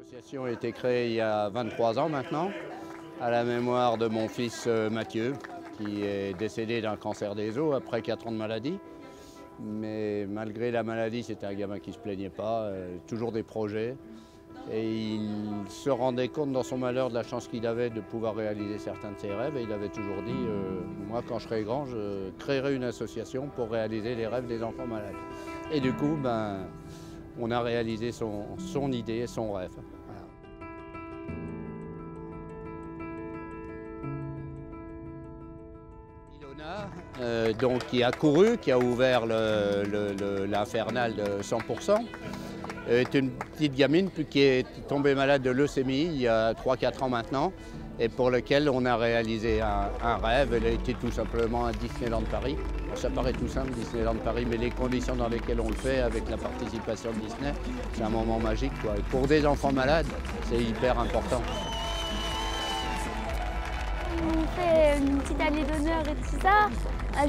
L'association a été créée il y a 23 ans maintenant, à la mémoire de mon fils Mathieu, qui est décédé d'un cancer des os après 4 ans de maladie. Mais malgré la maladie, c'était un gamin qui ne se plaignait pas, toujours des projets. Et il se rendait compte dans son malheur de la chance qu'il avait de pouvoir réaliser certains de ses rêves. Et il avait toujours dit, moi quand je serai grand, je créerai une association pour réaliser les rêves des enfants malades. Et du coup, on a réalisé son idée, son rêve. Voilà. Ilona, donc, qui a couru, qui a ouvert l'infernal de 100%, est une petite gamine qui est tombée malade de leucémie il y a 3-4 ans maintenant, et pour lequel on a réalisé un rêve. Elle a été tout simplement à Disneyland Paris. Ça paraît tout simple, Disneyland Paris, mais les conditions dans lesquelles on le fait, avec la participation de Disney, c'est un moment magique, quoi. Et pour des enfants malades, c'est hyper important. On fait une petite année d'honneur et tout ça.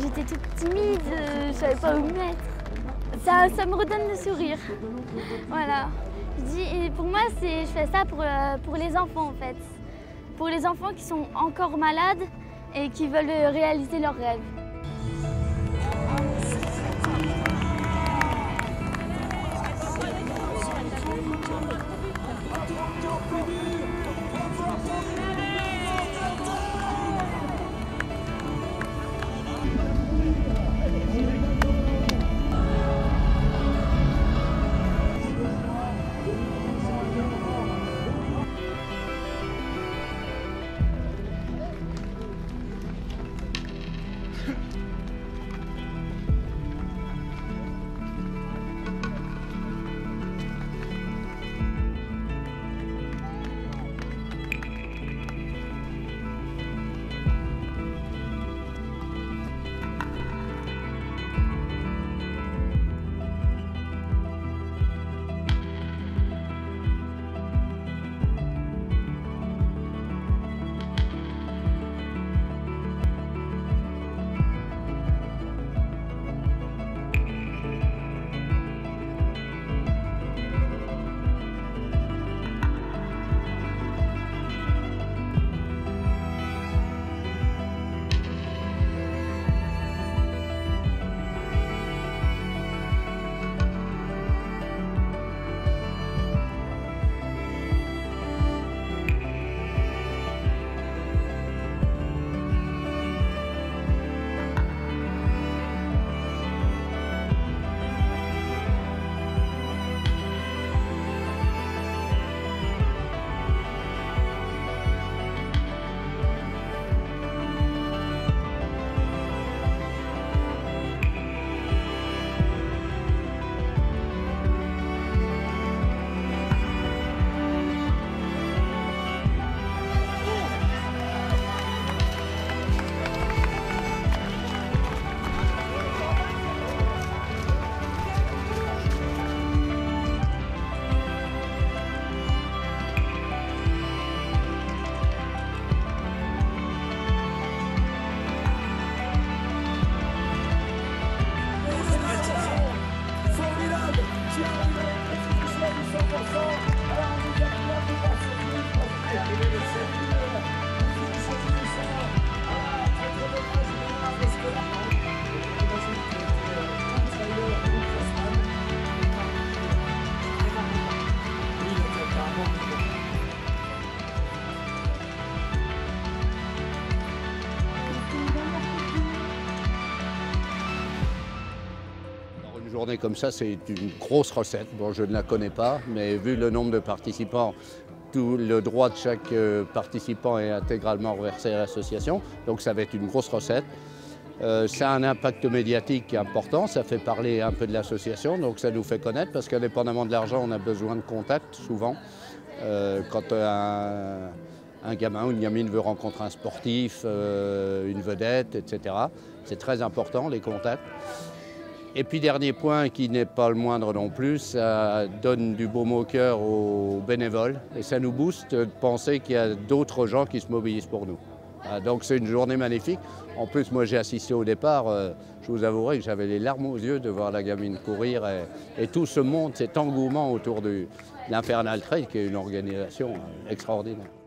J'étais toute timide, je ne savais pas où me mettre. Ça me redonne le sourire. Voilà. Pour moi, je fais ça pour les enfants en fait. Pour les enfants qui sont encore malades et qui veulent réaliser leurs rêves. Une journée comme ça, c'est une grosse recette. Bon, je ne la connais pas, mais vu le nombre de participants, tout le droit de chaque participant est intégralement reversé à l'association. Donc ça va être une grosse recette. Ça a un impact médiatique important, ça fait parler un peu de l'association, donc ça nous fait connaître parce qu'indépendamment de l'argent, on a besoin de contacts souvent. Quand un gamin ou une gamine veut rencontrer un sportif, une vedette, etc. C'est très important, les contacts. Et puis dernier point qui n'est pas le moindre non plus, ça donne du baume au cœur aux bénévoles et ça nous booste de penser qu'il y a d'autres gens qui se mobilisent pour nous. Donc c'est une journée magnifique. En plus, moi j'ai assisté au départ, je vous avouerai que j'avais les larmes aux yeux de voir la gamine courir et tout ce monde, cet engouement autour de l'Infernal Trail qui est une organisation extraordinaire.